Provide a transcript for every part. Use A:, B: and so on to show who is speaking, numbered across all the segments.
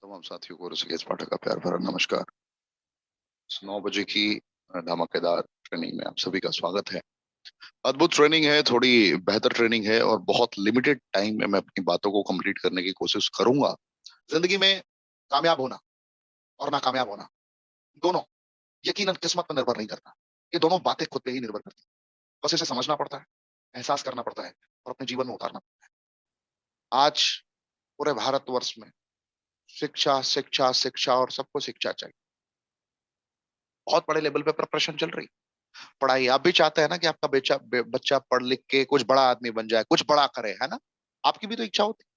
A: तमाम साथियों को ऋषिकेश पाठक का प्यार भरा नमस्कार। 9 बजे की धमाकेदार ट्रेनिंग में आप सभी का स्वागत है। अद्भुत ट्रेनिंग है, थोड़ी बेहतर ट्रेनिंग है और बहुत लिमिटेड टाइम में मैं अपनी बातों को कंप्लीट करने की कोशिश करूंगा। जिंदगी में कामयाब होना और नाकामयाब होना दोनों यकीनन किस्मत पर निर्भर नहीं करता। ये दोनों बातें खुद पे ही निर्भर करती हैं। बस इसे समझना पड़ता है, एहसास करना पड़ता है और अपने जीवन में उतारना। आज पूरे भारतवर्ष में शिक्षा शिक्षा शिक्षा और सबको शिक्षा चाहिए। बहुत बड़े लेवल पे प्रिपरेशन चल रही है। पढ़ाई आप भी चाहते हैं ना कि आपका बच्चा पढ़ लिख के कुछ बड़ा आदमी बन जाए, कुछ बड़ा करे, है ना? आपकी भी तो इच्छा होती है।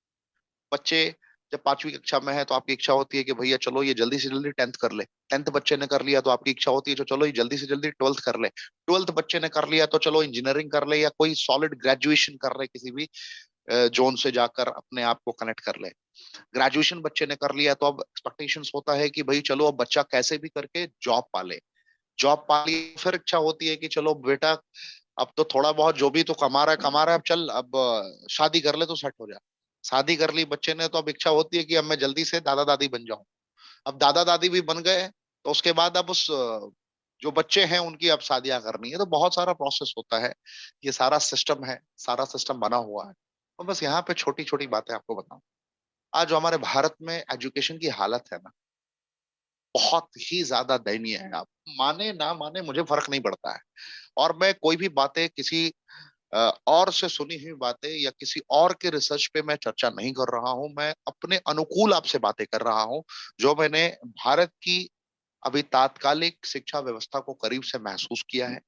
A: बच्चे जब 5वीं कक्षा में है तो आपकी इच्छा होती है कि भैया चलो ये जल्दी से जल्दी 10th कर ले। 10th बच्चे ने कर लिया तो आपकी इच्छा होती है जो चलो ये जल्दी से जल्दी 12th कर ले। 12th बच्चे ने कर लिया तो चलो इंजीनियरिंग कर ले या कोई सॉलिड ग्रेजुएशन कर ले, किसी भी जोन से जाकर अपने आप को कनेक्ट कर ले। ग्रेजुएशन बच्चे ने कर लिया तो अब एक्सपेक्टेशंस होता है कि भाई चलो अब बच्चा कैसे भी करके जॉब पाले। जॉब पा ली फिर इच्छा होती है कि चलो बेटा अब तो थोड़ा बहुत जो भी तो कमा रहा है, अब चल अब शादी कर ले तो सेट हो जाए। शादी कर ली बच्चे ने तो अब इच्छा होती है कि अब मैं जल्दी से दादा दादी बन जाऊं। अब दादा दादी भी बन गए तो उसके बाद अब उस जो बच्चे हैं उनकी अब शादियां करनी है, तो बहुत सारा प्रोसेस होता है। ये सारा सिस्टम है, सारा सिस्टम बना हुआ है। तो बस यहाँ पे छोटी छोटी बातें आपको बताऊं। आज जो हमारे भारत में एजुकेशन की हालत है ना, बहुत ही ज्यादा दयनीय है। आप माने ना माने मुझे फर्क नहीं पड़ता है। और मैं कोई भी बातें किसी और से सुनी हुई बातें या किसी और के रिसर्च पे मैं चर्चा नहीं कर रहा हूं। मैं अपने अनुकूल आपसे बातें कर रहा हूं, जो मैंने भारत की अभी तात्कालिक शिक्षा व्यवस्था को करीब से महसूस किया है।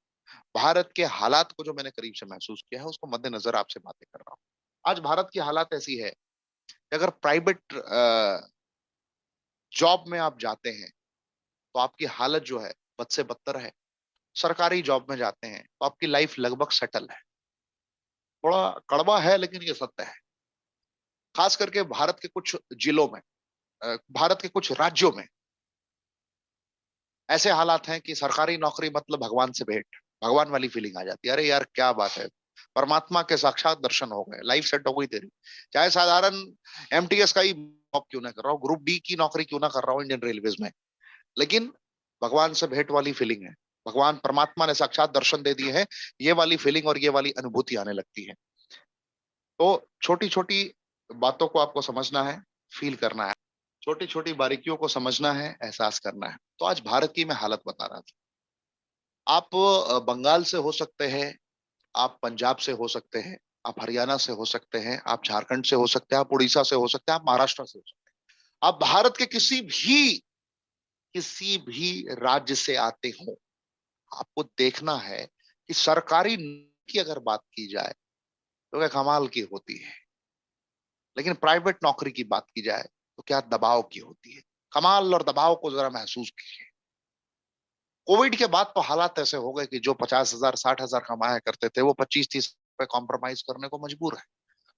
A: भारत के हालात को जो मैंने करीब से महसूस किया है उसको मद्देनजर आपसे बातें कर रहा हूँ। आज भारत की हालात ऐसी है कि अगर प्राइवेट जॉब में आप जाते हैं तो आपकी हालत जो है बद से बदतर है। सरकारी जॉब में जाते हैं तो आपकी लाइफ लगभग सेटल है। थोड़ा कड़वा है लेकिन ये सत्य है। खास करके भारत के कुछ जिलों में, भारत के कुछ राज्यों में ऐसे हालात हैं कि सरकारी नौकरी मतलब भगवान से भेंट, भगवान वाली फीलिंग आ जाती है। अरे यार क्या बात है, परमात्मा के साक्षात दर्शन हो गए, लाइफ सेट हो गई तेरी। चाहे साधारण एमटीएस का ही जॉब क्यों ना कर रहा हूँ, ग्रुप डी की नौकरी क्यों ना कर रहा हूँ इंडियन रेलवेज में, लेकिन भगवान से भेंट वाली फीलिंग है। भगवान परमात्मा ने साक्षात दर्शन दे दिए हैं, ये वाली फीलिंग और ये वाली अनुभूति आने लगती है। तो छोटी छोटी बातों को आपको समझना है, फील करना है, छोटी छोटी बारीकियों को समझना है, एहसास करना है। तो आज भारत की मैं हालत बता रहा था। आप बंगाल से हो सकते हैं, आप पंजाब से हो सकते हैं, आप हरियाणा से हो सकते हैं, आप झारखंड से हो सकते हैं, आप उड़ीसा से हो सकते हैं, आप महाराष्ट्र से हो सकते हैं। आप भारत के किसी भी राज्य से आते हो, आपको देखना है कि सरकारी की अगर बात की जाए तो क्या कमाल की होती है, लेकिन प्राइवेट नौकरी की बात की जाए तो क्या दबाव की होती है। कमाल और दबाव को जरा महसूस कीजिए। कोविड के बाद तो हालात ऐसे हो गए कि जो 50,000 60,000 कमाया करते थे वो 25-30 पे कॉम्प्रोमाइज करने को मजबूर है।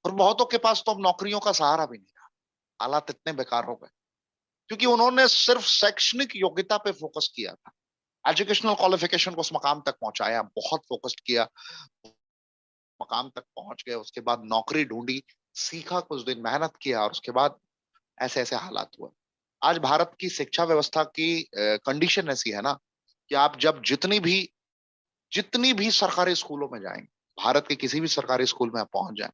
A: और बहुतों के पास तो अब नौकरियों का सहारा भी नहीं रहा। हालात इतने बेकार हो गए क्योंकि उन्होंने सिर्फ शैक्षणिक योग्यता पे फोकस किया था। एजुकेशनल क्वालिफिकेशन को उस मकाम तक पहुंचाया, बहुत फोकस्ड किया, मकाम तक पहुंच गए, उसके बाद नौकरी ढूंढी, सीखा, कुछ दिन मेहनत किया और उसके बाद ऐसे ऐसे हालात हुए। आज भारत की शिक्षा व्यवस्था की कंडीशन ऐसी है ना कि आप जब जितनी भी सरकारी स्कूलों में जाएंगे, भारत के किसी भी सरकारी स्कूल में आप पहुंच जाएं,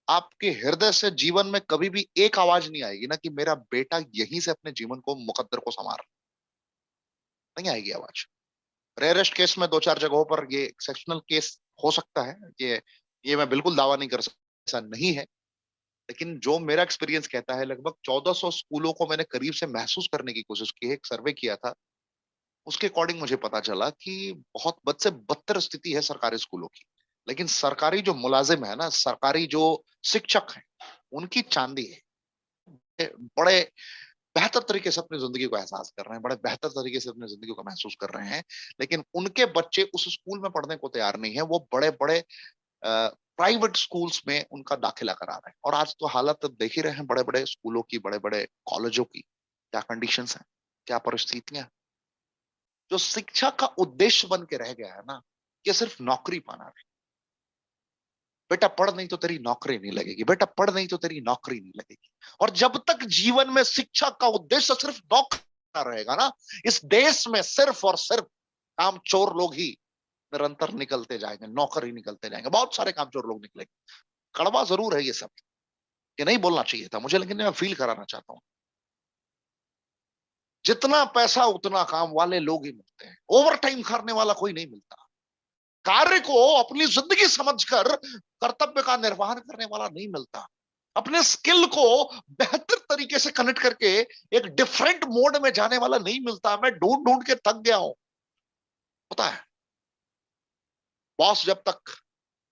A: आपके हृदय से जीवन में कभी भी एक आवाज नहीं आएगी ना कि मेरा बेटा यहीं से अपने जीवन को मुकद्दर को संवार, नहीं आएगी आवाज। रेयरेस्ट केस में दो चार जगहों पर ये एक्सेप्शनल केस हो सकता है, ये मैं बिल्कुल दावा नहीं कर सकता ऐसा नहीं है। लेकिन जो मेरा एक्सपीरियंस कहता है, लगभग 1400 स्कूलों को मैंने करीब से महसूस करने की कोशिश की है, एक सर्वे किया था। उसके अकॉर्डिंग मुझे पता चला कि बहुत बद से बदतर स्थिति है सरकारी स्कूलों की। लेकिन सरकारी जो मुलाजिम है ना, सरकारी जो शिक्षक हैं, उनकी चांदी है। बड़े बेहतर तरीके से अपनी जिंदगी को एहसास कर रहे हैं, बड़े बेहतर तरीके से अपनी जिंदगी को महसूस कर रहे हैं। लेकिन उनके बच्चे उस स्कूल में पढ़ने को तैयार नहीं है, वो बड़े बड़े प्राइवेट स्कूल्स में उनका दाखिला करा रहे हैं। और आज तो हालत अब देख ही रहे हैं, बड़े बड़े स्कूलों की, बड़े बड़े कॉलेजों की क्या कंडीशंस हैं, क्या परिस्थितियां। जो शिक्षा का उद्देश्य बन के रह गया है ना, ये सिर्फ नौकरी पाना है। बेटा पढ़ नहीं तो तेरी नौकरी नहीं लगेगी, बेटा पढ़ नहीं तो तेरी नौकरी नहीं लगेगी। और जब तक जीवन में शिक्षा का उद्देश्य सिर्फ नौकरी रहेगा ना, इस देश में सिर्फ और सिर्फ कामचोर लोग ही निरंतर निकलते जाएंगे, नौकर ही निकलते जाएंगे। बहुत सारे कामचोर लोग निकलेंगे। कड़वा जरूर है ये सब, ये नहीं बोलना चाहिए था मुझे, लेकिन मैं फील कराना चाहता हूं। जितना पैसा उतना काम वाले लोग ही मिलते हैं, ओवर टाइम करने वाला कोई नहीं मिलता। कार्य को अपनी जिंदगी समझकर कर्तव्य का निर्वहन करने वाला नहीं मिलता। अपने स्किल को बेहतर तरीके से कनेक्ट करके एक डिफरेंट मोड में जाने वाला नहीं मिलता। मैं ढूंढ ढूंढ के थक गया हूं। पता है, बॉस जब तक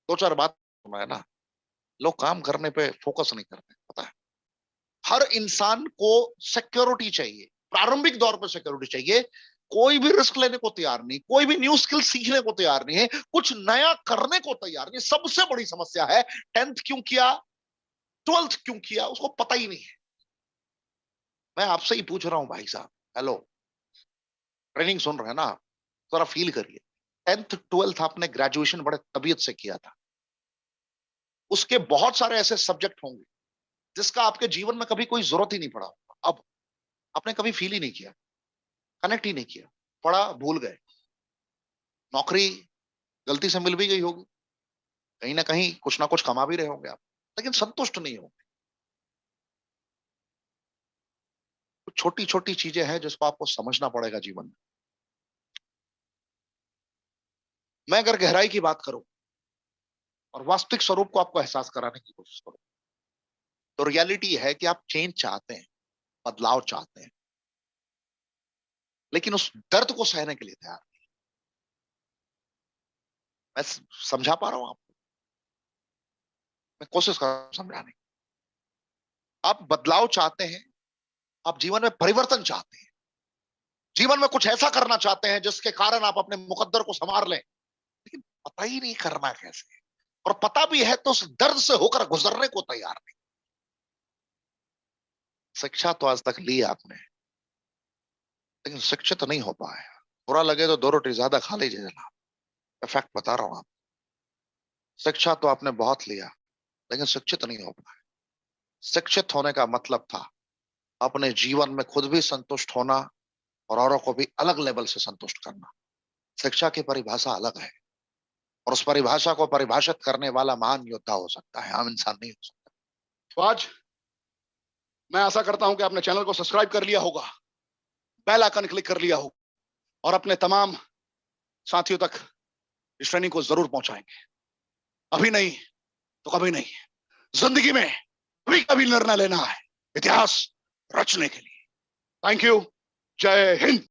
A: दो चार बात सुना है ना, लोग काम करने पे फोकस नहीं करते। पता है, हर इंसान को सिक्योरिटी चाहिए, प्रारंभिक दौर पर सिक्योरिटी चाहिए। कोई भी रिस्क लेने को तैयार नहीं, कोई भी न्यू स्किल सीखने को तैयार नहीं है, कुछ नया करने को तैयार नहीं। सबसे बड़ी समस्या है 10th क्यों किया, 12th क्यों किया, उसको पता ही नहीं है। मैं आपसे ही पूछ रहा हूं भाई साहब, हेलो, ट्रेनिंग सुन रहे हैं ना, थोड़ा फील करिए। 10th 12th आपने ग्रेजुएशन बड़े तबीयत से किया था, उसके बहुत सारे ऐसे सब्जेक्ट होंगे जिसका आपके जीवन में कभी कोई जरूरत ही नहीं पड़ा। अब आपने कभी फील ही नहीं किया, कनेक्ट ही नहीं किया, पढ़ा भूल गए। नौकरी गलती से मिल भी गई होगी, कहीं ना कहीं कुछ ना कुछ कमा भी रहे होंगे आप, लेकिन संतुष्ट नहीं होंगे। कुछ छोटी छोटी चीजें हैं जिसको आपको समझना पड़ेगा जीवन में। मैं अगर गहराई की बात करूं और वास्तविक स्वरूप को आपको एहसास कराने की कोशिश करूं, तो रियलिटी है कि आप चेंज चाहते हैं, बदलाव चाहते हैं, लेकिन उस दर्द को सहने के लिए तैयार नहीं। मैं समझा पा रहा हूं आपको? मैं कोशिश कर रहा हूं समझाने की। आप बदलाव चाहते हैं, आप जीवन में परिवर्तन चाहते हैं, जीवन में कुछ ऐसा करना चाहते हैं जिसके कारण आप अपने मुकद्दर को संवार लें, लेकिन पता ही नहीं करना कैसे। और पता भी है तो उस दर्द से होकर गुजरने को तैयार नहीं। शिक्षा तो आज तक ली आपने, लेकिन शिक्षित नहीं हो पाए। बुरा लगे तो 2 रोटी ज्यादा खा लीजिए जनाब, फैक्ट बता रहा हूं आप। शिक्षा तो आपने बहुत लिया, लेकिन शिक्षित नहीं हो पाए। शिक्षित होने का मतलब था अपने जीवन में खुद भी संतुष्ट होना और औरों को भी अलग लेवल से संतुष्ट करना। शिक्षा की परिभाषा अलग है, और उस परिभाषा को परिभाषित करने वाला महान योद्धा हो सकता है, आम इंसान नहीं हो सकता। तो आज मैं आशा करता हूं कि आपने चैनल को सब्सक्राइब कर लिया होगा, बेल आइकन क्लिक कर लिया होगा, और अपने तमाम साथियों तक इस ट्रेनिंग को जरूर पहुंचाएंगे। अभी नहीं तो कभी नहीं, जिंदगी में कभी कभी निर्णय लेना है इतिहास रचने के लिए। थैंक यू, जय हिंद।